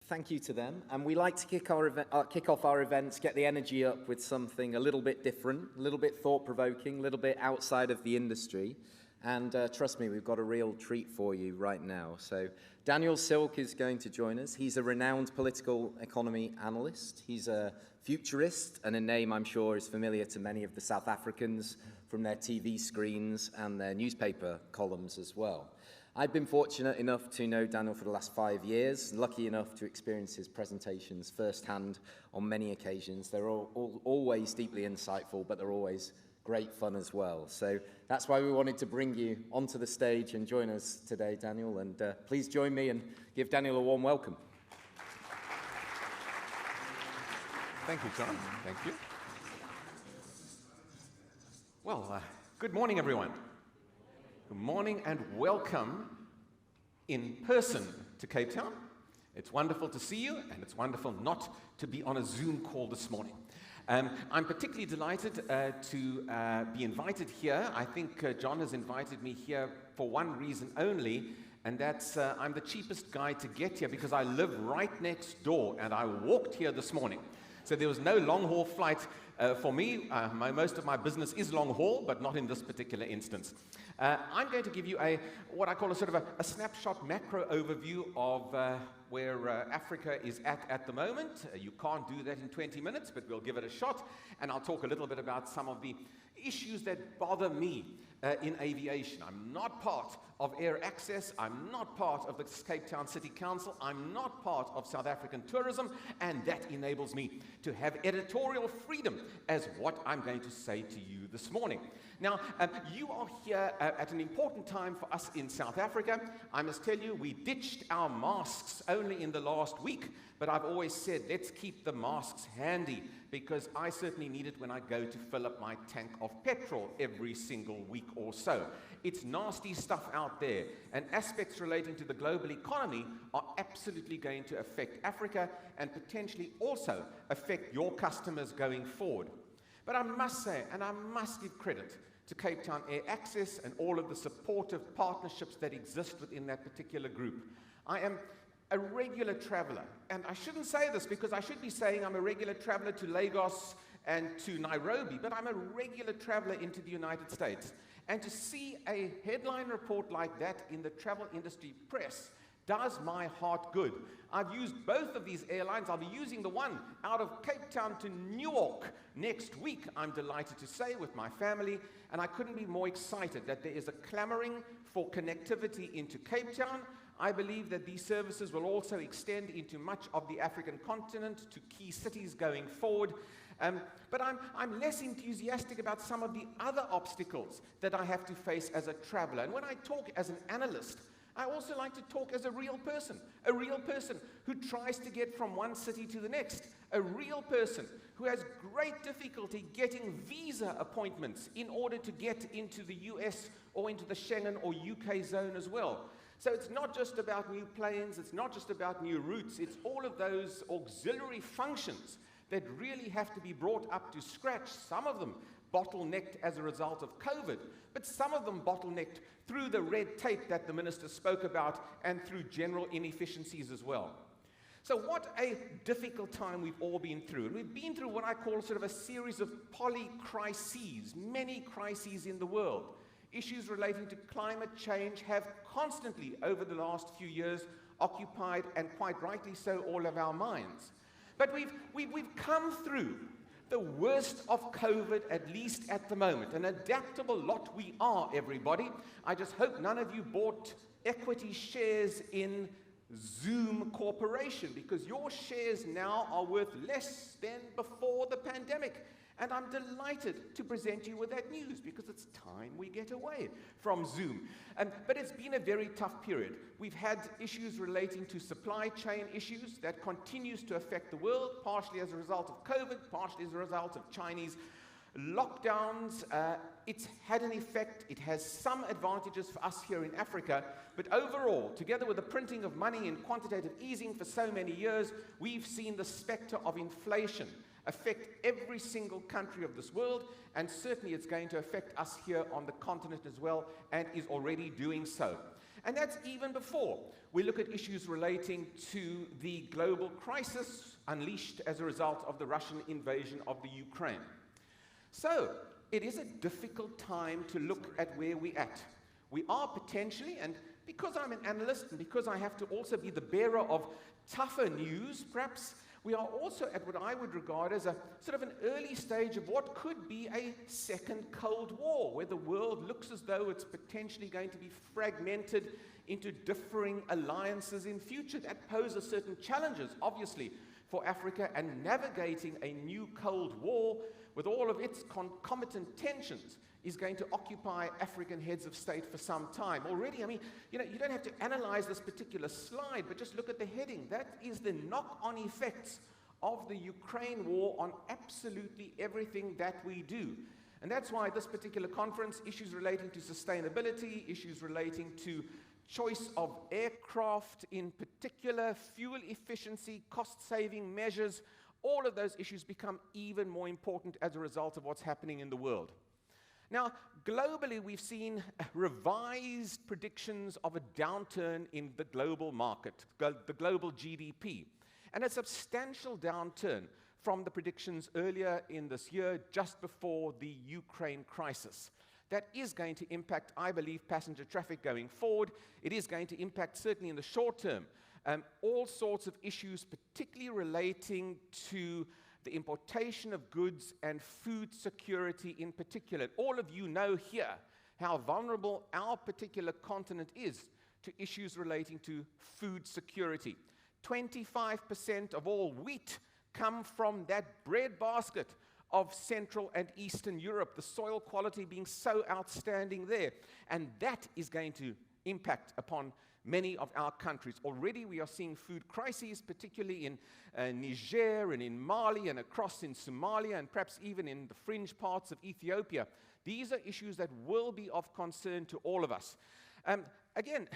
thank you to them. And we like to kick off our events, get the energy up with something a little bit different, a little bit thought-provoking, a little bit outside of the industry. And trust me, we've got a real treat for you right now. So Daniel Silke is going to join us. He's a renowned political economy analyst. He's a futurist, and a name I'm sure is familiar to many of the South Africans from their TV screens and their newspaper columns as well. I've been fortunate enough to know Daniel for the last 5 years, lucky enough to experience his presentations firsthand on many occasions. They're always deeply insightful, but they're always great fun as well. So that's why we wanted to bring you onto the stage and join us today, Daniel. And please join me and give Daniel a warm welcome. Thank you, John. Thank you. Well, good morning, everyone. Good morning and welcome in person to Cape Town. It's wonderful to see you, and it's wonderful not to be on a Zoom call this morning. I'm particularly delighted to be invited here. I think John has invited me here for one reason only, and that's I'm the cheapest guy to get here because I live right next door, and I walked here this morning. So there was no long-haul flight for me. Most of my business is long-haul, but not in this particular instance. I'm going to give you what I call a sort of a snapshot macro overview of where Africa is at the moment. You can't do that in 20 minutes, but we'll give it a shot. And I'll talk a little bit about some of the issues that bother me in aviation. I'm not part of air access. I'm not part of the Cape Town City Council. I'm not part of South African tourism, and that enables me to have editorial freedom as what I'm going to say to you this morning. Now, you are here at an important time for us in South Africa. I must tell you, we ditched our masks only in the last week, but I've always said, let's keep the masks handy, because I certainly need it when I go to fill up my tank of petrol every single week or so. It's nasty stuff out there, and aspects relating to the global economy are absolutely going to affect Africa and potentially also affect your customers going forward. But I must say, and I must give credit to Cape Town Air Access and all of the supportive partnerships that exist within that particular group. I am a regular traveler, and I shouldn't say this because I should be saying I'm a regular traveler to Lagos and to Nairobi, but I'm a regular traveler into the United States. And to see a headline report like that in the travel industry press does my heart good. I've used both of these airlines. I'll be using the one out of Cape Town to Newark next week, I'm delighted to say, with my family, and I couldn't be more excited that there is a clamoring for connectivity into Cape Town. I believe that these services will also extend into much of the African continent to key cities going forward. But I'm less enthusiastic about some of the other obstacles that I have to face as a traveler. And when I talk as an analyst, I also like to talk as a real person who tries to get from one city to the next, a real person who has great difficulty getting visa appointments in order to get into the US or into the Schengen or UK zone as well. So it's not just about new planes, it's not just about new routes, it's all of those auxiliary functions that really have to be brought up to scratch, some of them bottlenecked as a result of COVID, but some of them bottlenecked through the red tape that the minister spoke about and through general inefficiencies as well. So what a difficult time we've all been through. And we've been through what I call sort of a series of polycrises, many crises in the world. Issues relating to climate change have constantly, over the last few years, occupied, and quite rightly so, all of our minds. But we've come through the worst of COVID, at least at the moment. An adaptable lot we are, everybody. I just hope none of you bought equity shares in Zoom Corporation, because your shares now are worth less than before the pandemic. And I'm delighted to present you with that news, because it's time we get away from Zoom. But it's been a very tough period. We've had issues relating to supply chain issues that continues to affect the world, partially as a result of COVID, partially as a result of Chinese lockdowns. It's had an effect. It has some advantages for us here in Africa, but overall, together with the printing of money and quantitative easing for so many years, we've seen the specter of inflation affect every single country of this world, and certainly it's going to affect us here on the continent as well, and is already doing so. And that's even before we look at issues relating to the global crisis unleashed as a result of the Russian invasion of the Ukraine. So, it is a difficult time to look at where we're at. We are potentially, and because I'm an analyst and because I have to also be the bearer of tougher news, perhaps we are also at what I would regard as a sort of an early stage of what could be a second Cold War, where the world looks as though it's potentially going to be fragmented into differing alliances in future. That poses certain challenges, obviously, for Africa, and navigating a new Cold War with all of its concomitant tensions is going to occupy African heads of state for some time. Already, I mean, you don't have to analyze this particular slide, but just look at the heading. That is the knock-on effects of the Ukraine war on absolutely everything that we do. And that's why this particular conference, issues relating to sustainability, issues relating to choice of aircraft in particular, fuel efficiency, cost-saving measures, all of those issues become even more important as a result of what's happening in the world. Now, globally, we've seen revised predictions of a downturn in the global market, the global GDP, and a substantial downturn from the predictions earlier in this year, just before the Ukraine crisis. That is going to impact, I believe, passenger traffic going forward. It is going to impact, certainly in the short term, all sorts of issues, particularly relating to the importation of goods and food security in particular. All of you know here how vulnerable our particular continent is to issues relating to food security. 25% of all wheat come from that bread basket of Central and Eastern Europe, the soil quality being so outstanding there. And that is going to impact upon many of our countries. Already we are seeing food crises, particularly in Niger and in Mali and across in Somalia and perhaps even in the fringe parts of Ethiopia. These are issues that will be of concern to all of us. Again,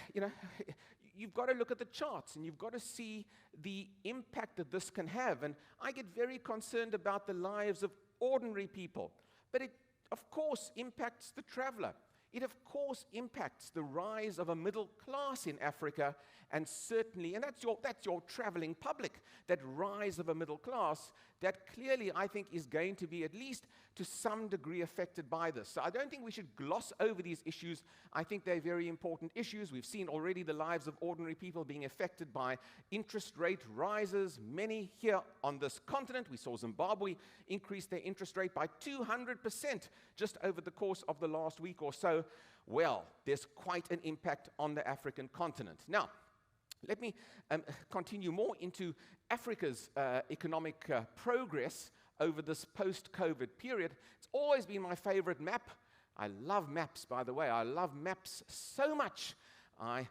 you've got to look at the charts and you've got to see the impact that this can have. And I get very concerned about the lives of ordinary people. But it, of course, impacts the traveler. It, of course, impacts the rise of a middle class in Africa, and certainly, and that's your traveling public, that rise of a middle class, that clearly, I think, is going to be at least to some degree affected by this. So I don't think we should gloss over these issues. I think they're very important issues. We've seen already the lives of ordinary people being affected by interest rate rises. Many here on this continent, we saw Zimbabwe increase their interest rate by 200% just over the course of the last week or so. Well, there's quite an impact on the African continent. Now, let me continue more into Africa's economic progress over this post-COVID period. It's always been my favorite map. I love maps, by the way. I love maps so much. I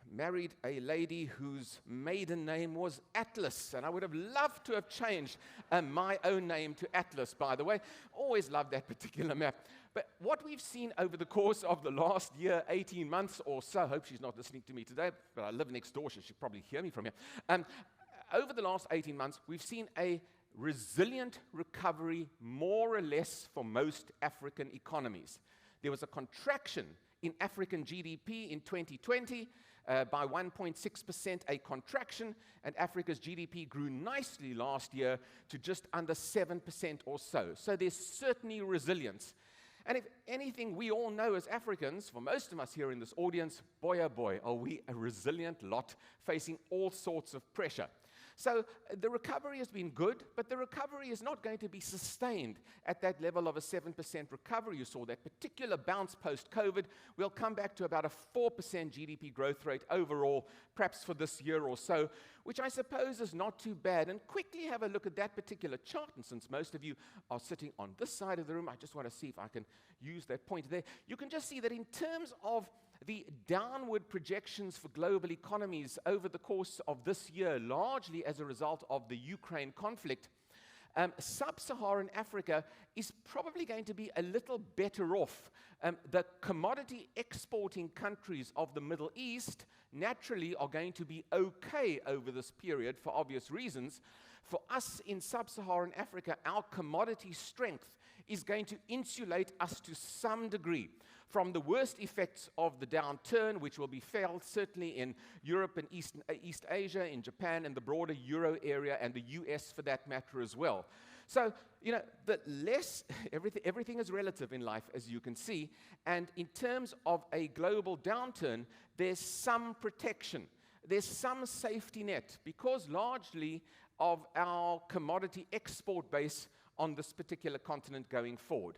married a lady whose maiden name was Atlas, and I would have loved to have changed my own name to Atlas, by the way. Always loved that particular map. But what we've seen over the course of the last year, 18 months or so, I hope she's not listening to me today, but I live next door, so she'll probably hear me from here. Over the last 18 months, we've seen a resilient recovery, more or less, for most African economies. There was a contraction in African GDP in 2020 by 1.6%, a contraction, and Africa's GDP grew nicely last year to just under 7% or so. So there's certainly resilience. And if anything, we all know as Africans, for most of us here in this audience, boy oh boy, are we a resilient lot facing all sorts of pressure. So the recovery has been good, but the recovery is not going to be sustained at that level of a 7% recovery. You saw that particular bounce post-COVID. We'll come back to about a 4% GDP growth rate overall, perhaps for this year or so, which I suppose is not too bad. And quickly have a look at that particular chart. And since most of you are sitting on this side of the room, I just want to see if I can use that pointer there. You can just see that in terms of the downward projections for global economies over the course of this year, largely as a result of the Ukraine conflict, sub-Saharan Africa is probably going to be a little better off. The commodity exporting countries of the Middle East naturally are going to be okay over this period for obvious reasons. For us in sub-Saharan Africa, our commodity strength is going to insulate us to some degree from the worst effects of the downturn, which will be felt certainly in Europe and East Asia, in Japan and the broader Euro area, and the US for that matter as well. So, the less, everything is relative in life, as you can see, and in terms of a global downturn, there's some protection. There's some safety net, because largely of our commodity export base on this particular continent going forward.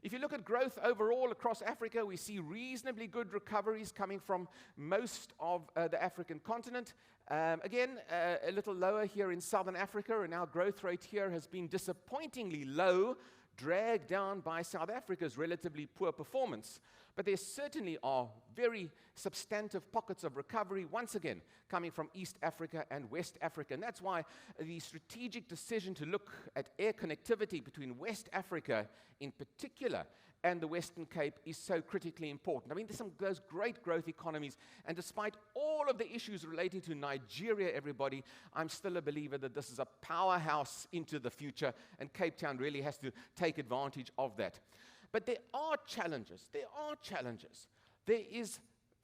If you look at growth overall across Africa, we see reasonably good recoveries coming from most of the African continent. Again, a little lower here in Southern Africa, and our growth rate here has been disappointingly low, dragged down by South Africa's relatively poor performance. But there certainly are very substantive pockets of recovery, once again, coming from East Africa and West Africa. And that's why the strategic decision to look at air connectivity between West Africa in particular and the Western Cape is so critically important. I mean, there's some of those great growth economies, and despite all of the issues relating to Nigeria, everybody, I'm still a believer that this is a powerhouse into the future, and Cape Town really has to take advantage of that. But there are challenges. There are challenges. There is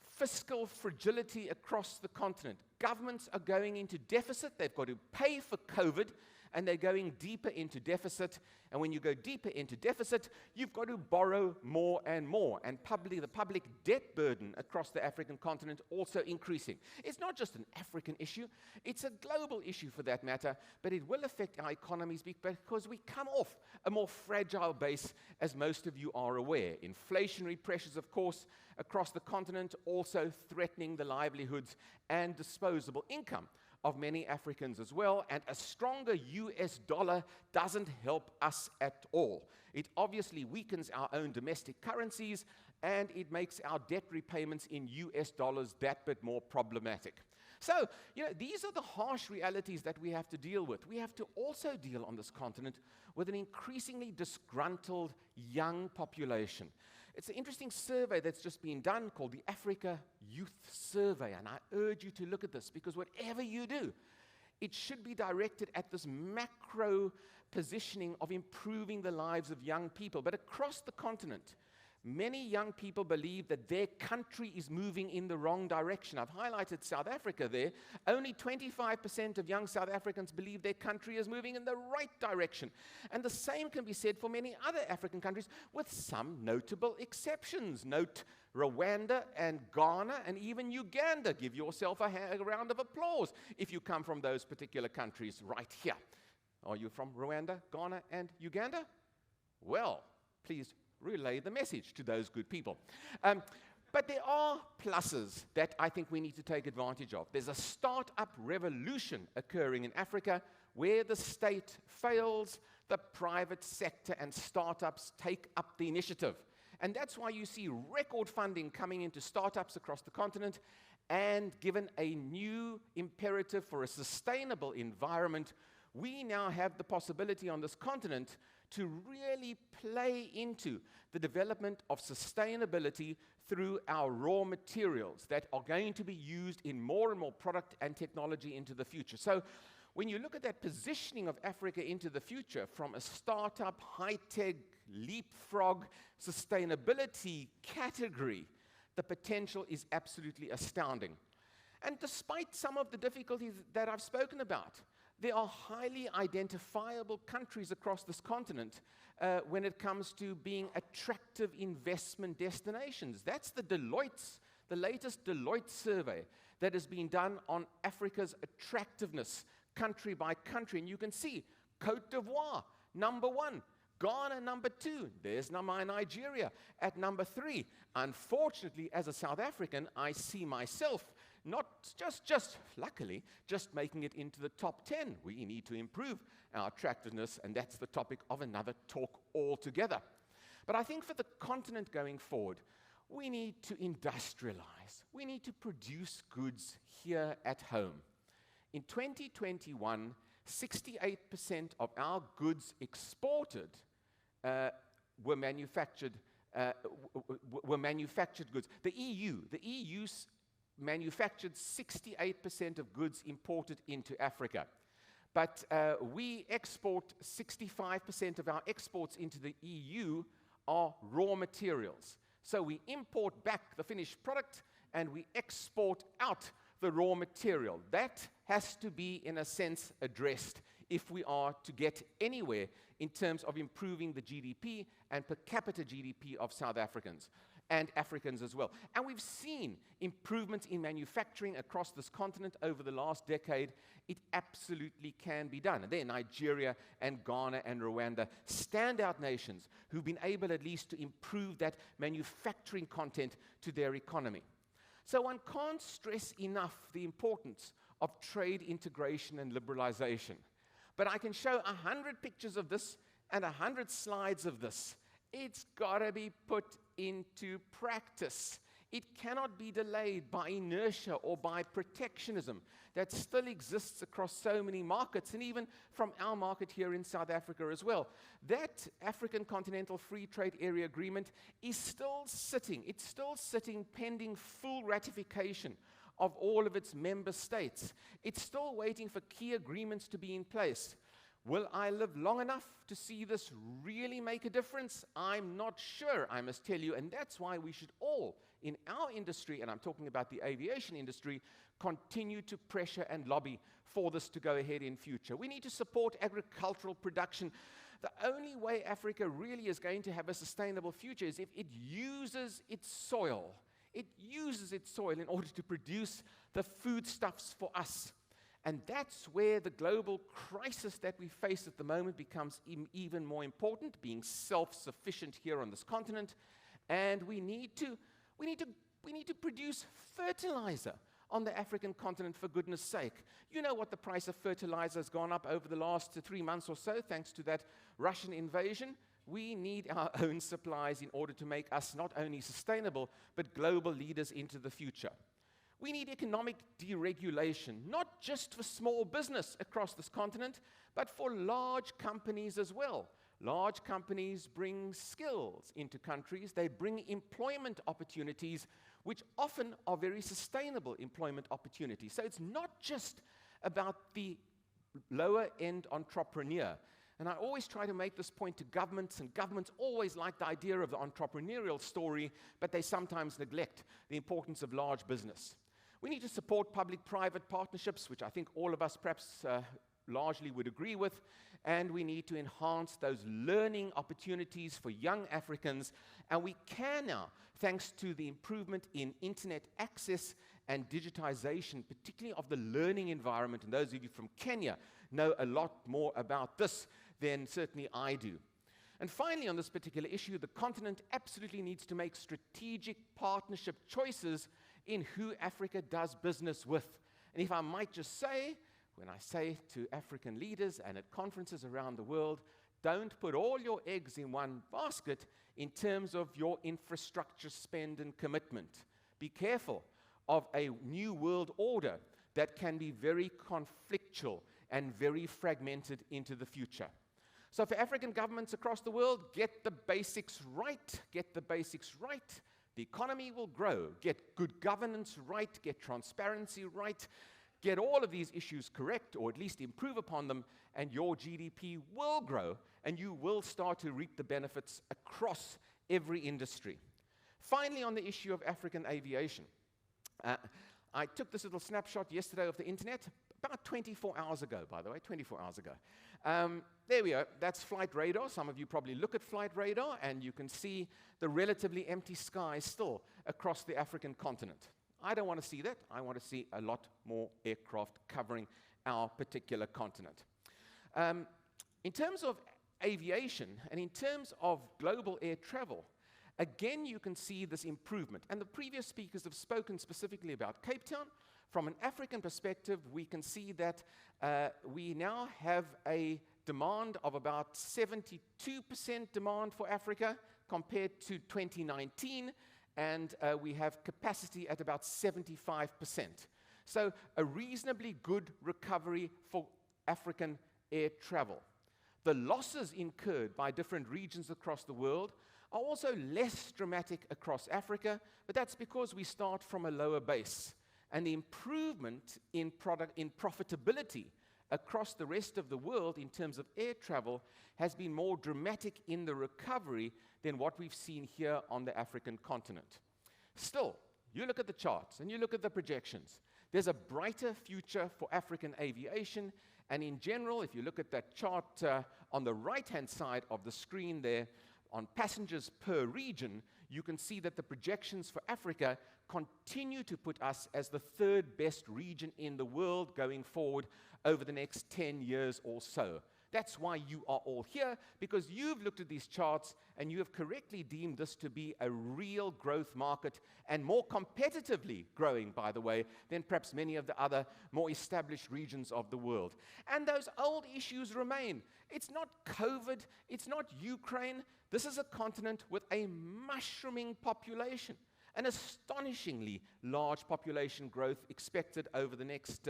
fiscal fragility across the continent. Governments are going into deficit. They've got to pay for COVID, and they're going deeper into deficit. And when you go deeper into deficit, you've got to borrow more and more. And the public debt burden across the African continent also increasing. It's not just an African issue. It's a global issue for that matter. But it will affect our economies because we come off a more fragile base, as most of you are aware. Inflationary pressures, of course, across the continent also threatening the livelihoods and disposable income of many Africans as well, and a stronger US dollar doesn't help us at all. It obviously weakens our own domestic currencies, and it makes our debt repayments in US dollars that bit more problematic. So, these are the harsh realities that we have to deal with. We have to also deal on this continent with an increasingly disgruntled young population. It's an interesting survey that's just been done called the Africa Youth Survey, and I urge you to look at this, because whatever you do, it should be directed at this macro positioning of improving the lives of young people. But across the continent, many young people believe that their country is moving in the wrong direction. I've highlighted South Africa there. Only 25% of young South Africans believe their country is moving in the right direction. And the same can be said for many other African countries, with some notable exceptions. Note Rwanda and Ghana and even Uganda. Give yourself a round of applause if you come from those particular countries right here. Are you from Rwanda, Ghana, and Uganda? Well, please relay the message to those good people. But there are pluses that I think we need to take advantage of. There's a start-up revolution occurring in Africa where the state fails, the private sector and startups take up the initiative. And that's why you see record funding coming into startups across the continent, and given a new imperative for a sustainable environment, we now have the possibility on this continent to really play into the development of sustainability through our raw materials that are going to be used in more and more product and technology into the future. So when you look at that positioning of Africa into the future from a startup, high-tech, leapfrog, sustainability category, the potential is absolutely astounding. And despite some of the difficulties that I've spoken about, there are highly identifiable countries across this continent when it comes to being attractive investment destinations. That's the latest Deloitte survey that has been done on Africa's attractiveness, country by country. And you can see Côte d'Ivoire, number 1. Ghana, number 2. There's Nigeria at number 3. Unfortunately, as a South African, I see myself not luckily, just making it into the top 10. We need to improve our attractiveness, and that's the topic of another talk altogether. But I think for the continent going forward, we need to industrialize. We need to produce goods here at home. In 2021, 68% of our goods exported were manufactured goods. The EU manufactured 68% of goods imported into Africa. but we export 65% of our exports into the EU are raw materials. So we import back the finished product and we export out the raw material. That has to be, in a sense, addressed if we are to get anywhere in terms of improving the GDP and per capita GDP of South Africans and Africans as well. And we've seen improvements in manufacturing across this continent over the last decade. It absolutely can be done. And there, Nigeria and Ghana and Rwanda, standout nations who've been able at least to improve that manufacturing content to their economy. So one can't stress enough the importance of trade integration and liberalization. But I can show 100 pictures of this and 100 slides of this. It's got to be put into practice. It cannot be delayed by inertia or by protectionism that still exists across so many markets, and even from our market here in South Africa as well. That African Continental Free Trade Area Agreement is still sitting. It's still sitting pending full ratification of all of its member states. It's still waiting for key agreements to be in place. Will I live long enough to see this really make a difference? I'm not sure, I must tell you, and that's why we should all, in our industry, and I'm talking about the aviation industry, continue to pressure and lobby for this to go ahead in future. We need to support agricultural production. The only way Africa really is going to have a sustainable future is if it uses its soil. It uses its soil in order to produce the foodstuffs for us. And that's where the global crisis that we face at the moment becomes even more important, being self-sufficient here on this continent. And we need to produce fertilizer on the African continent, for goodness sake. You know what the price of fertilizer has gone up over the last 3 months or so, thanks to that Russian invasion. We need our own supplies in order to make us not only sustainable, but global leaders into the future. We need economic deregulation, not just for small business across this continent, but for large companies as well. Large companies bring skills into countries. They bring employment opportunities, which often are very sustainable employment opportunities. So it's not just about the lower-end entrepreneur. And I always try to make this point to governments, and governments always like the idea of the entrepreneurial story, but they sometimes neglect the importance of large business. We need to support public-private partnerships, which I think all of us perhaps largely would agree with, and we need to enhance those learning opportunities for young Africans, and we can now, thanks to the improvement in internet access and digitization, particularly of the learning environment, and those of you from Kenya know a lot more about this than certainly I do. And finally, on this particular issue, the continent absolutely needs to make strategic partnership choices in who Africa does business with. And if I might just say, when I say to African leaders and at conferences around the world, don't put all your eggs in one basket in terms of your infrastructure spend and commitment. Be careful of a new world order that can be very conflictual and very fragmented into the future. So for African governments across the world, get the basics right. Get the basics right. The economy will grow. Get good governance right. Get transparency right. Get all of these issues correct, or at least improve upon them, and your GDP will grow, and you will start to reap the benefits across every industry. Finally, on the issue of African aviation, I took this little snapshot yesterday of the internet, about 24 hours ago, by the way, 24 hours ago. There we are. That's flight radar. Some of you probably look at flight radar, and you can see the relatively empty sky still across the African continent. I don't want to see that. I want to see a lot more aircraft covering our particular continent. In terms of aviation and in terms of global air travel, again, you can see this improvement. And the previous speakers have spoken specifically about Cape Town. From an African perspective, we can see that we now have a demand of about 72% demand for Africa compared to 2019. And we have capacity at about 75%. So a reasonably good recovery for African air travel. The losses incurred by different regions across the world are also less dramatic across Africa, but that's because we start from a lower base. And the improvement in profitability across the rest of the world in terms of air travel has been more dramatic in the recovery than what we've seen here on the African continent. Still, you look at the charts and you look at the projections. There's a brighter future for African aviation, and in general, if you look at that chart on the right-hand side of the screen there, on passengers per region, you can see that the projections for Africa continue to put us as the third best region in the world going forward over the next 10 years or so. That's why you are all here, because you've looked at these charts and you have correctly deemed this to be a real growth market, and more competitively growing, by the way, than perhaps many of the other more established regions of the world. And those old issues remain. It's not COVID, it's not Ukraine. This is a continent with a mushrooming population, an astonishingly large population growth expected over the next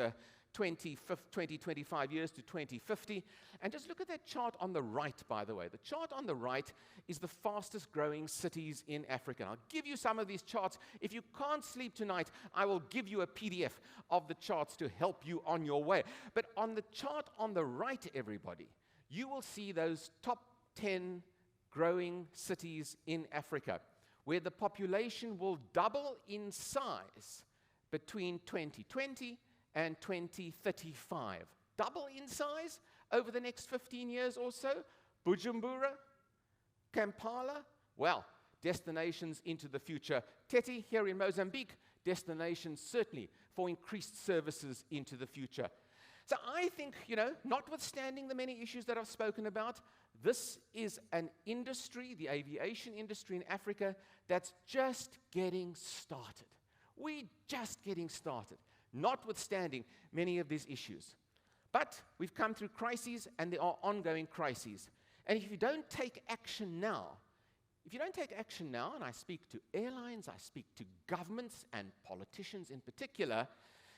25 years to 2050. And just look at that chart on the right, by the way. The chart on the right is the fastest growing cities in Africa. I'll give you some of these charts. If you can't sleep tonight, I will give you a PDF of the charts to help you on your way. But on the chart on the right, everybody, you will see those top 10 growing cities in Africa, where the population will double in size between 2020 and 2035. Double in size over the next 15 years or so. Bujumbura, Kampala, well, destinations into the future. Tete here in Mozambique, destinations certainly for increased services into the future. So I think, notwithstanding the many issues that I've spoken about, this is an industry, the aviation industry in Africa, that's just getting started. We're just getting started, notwithstanding many of these issues. But we've come through crises, and there are ongoing crises. And if you don't take action now, and I speak to airlines, I speak to governments and politicians in particular,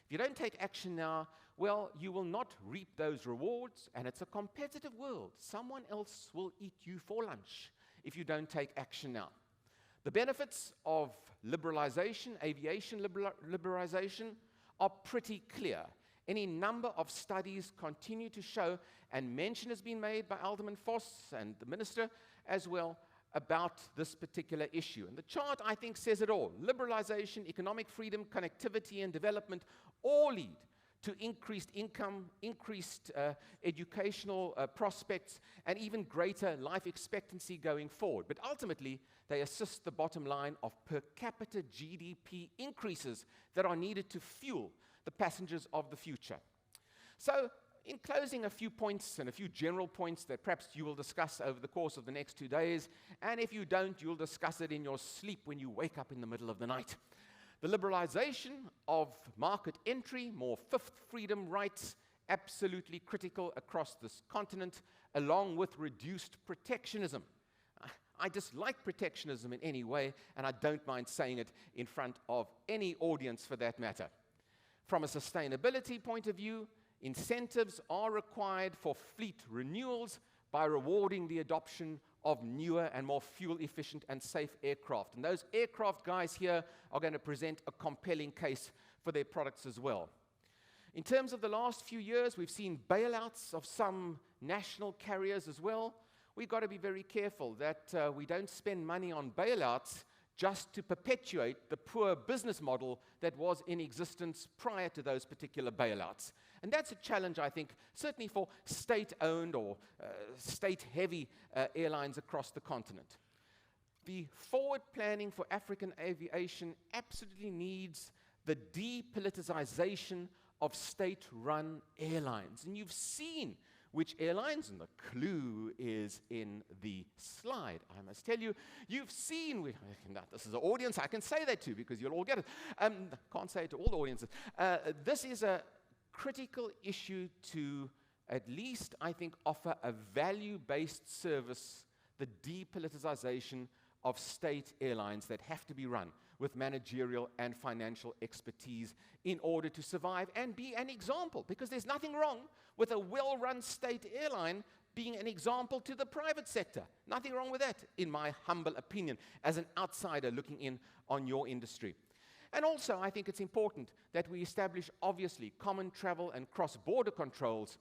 if you don't take action now, well, you will not reap those rewards, and it's a competitive world. Someone else will eat you for lunch if you don't take action now. The benefits of liberalization, aviation liberalization, are pretty clear. Any number of studies continue to show, and mention has been made by Alderman Vos and the Minister as well, about this particular issue. And the chart, I think, says it all. Liberalization, economic freedom, connectivity, and development all lead to increased income, increased educational prospects, and even greater life expectancy going forward. But ultimately, they assist the bottom line of per capita GDP increases that are needed to fuel the passengers of the future. So, in closing, a few points and a few general points that perhaps you will discuss over the course of the next 2 days, and if you don't, you'll discuss it in your sleep when you wake up in the middle of the night. The liberalization of market entry, more fifth freedom rights, absolutely critical across this continent, along with reduced protectionism. I dislike protectionism in any way, and I don't mind saying it in front of any audience for that matter. From a sustainability point of view, incentives are required for fleet renewals by rewarding the adoption of newer and more fuel-efficient and safe aircraft. And those aircraft guys here are going to present a compelling case for their products as well. In terms of the last few years, we've seen bailouts of some national carriers as well. We've got to be very careful that we don't spend money on bailouts just to perpetuate the poor business model that was in existence prior to those particular bailouts. And that's a challenge, I think, certainly for state-owned or state-heavy airlines across the continent. The forward planning for African aviation absolutely needs the depoliticization of state-run airlines. And you've seen which airlines, and the clue is in the slide. I must tell you, you've seen, this is an audience I can say that to because you'll all get it. Can't say it to all the audiences. This is a critical issue to at least, I think, offer a value-based service, the depoliticization of state airlines that have to be run with managerial and financial expertise in order to survive and be an example, because there's nothing wrong with a well-run state airline being an example to the private sector. Nothing wrong with that, in my humble opinion, as an outsider looking in on your industry. And also, I think it's important that we establish, obviously, common travel and cross-border controls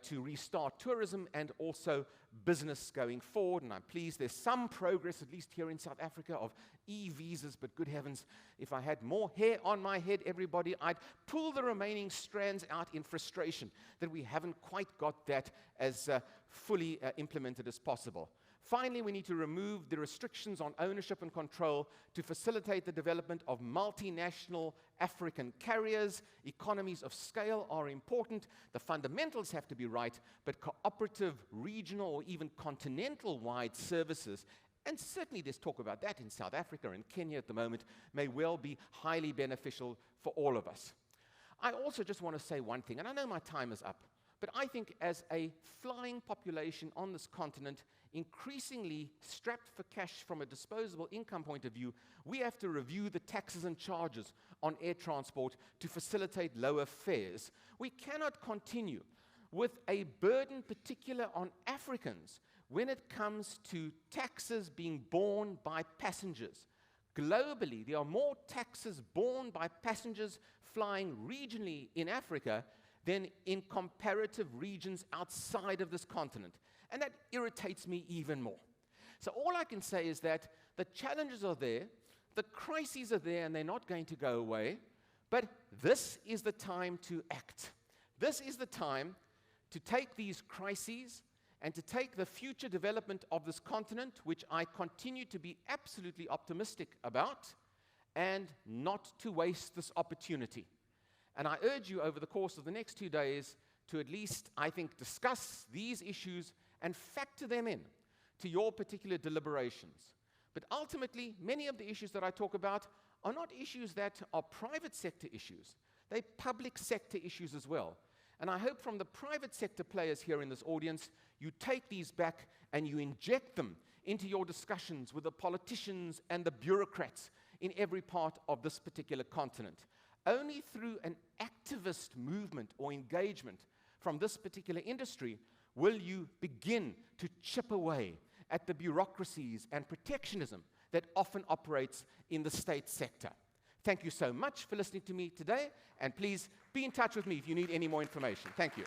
to restart tourism and also business going forward. And I'm pleased there's some progress, at least here in South Africa, of e-visas. But good heavens, if I had more hair on my head, everybody, I'd pull the remaining strands out in frustration that we haven't quite got that as fully implemented as possible. Finally, we need to remove the restrictions on ownership and control to facilitate the development of multinational African carriers. Economies of scale are important. The fundamentals have to be right, but cooperative, regional, or even continental-wide services, and certainly there's talk about that in South Africa and Kenya at the moment, may well be highly beneficial for all of us. I also just want to say one thing, and I know my time is up, but I think as a flying population on this continent, increasingly strapped for cash from a disposable income point of view, we have to review the taxes and charges on air transport to facilitate lower fares. We cannot continue with a burden particular on Africans when it comes to taxes being borne by passengers. Globally, there are more taxes borne by passengers flying regionally in Africa than in comparative regions outside of this continent. And that irritates me even more. So all I can say is that the challenges are there, the crises are there, and they're not going to go away, but this is the time to act. This is the time to take these crises and to take the future development of this continent, which I continue to be absolutely optimistic about, and not to waste this opportunity. And I urge you over the course of the next 2 days to at least, I think, discuss these issues and factor them in to your particular deliberations. But ultimately, many of the issues that I talk about are not issues that are private sector issues. They're public sector issues as well. And I hope from the private sector players here in this audience, you take these back and you inject them into your discussions with the politicians and the bureaucrats in every part of this particular continent. Only through an activist movement or engagement from this particular industry will you begin to chip away at the bureaucracies and protectionism that often operates in the state sector. Thank you so much for listening to me today, and please be in touch with me if you need any more information. Thank you.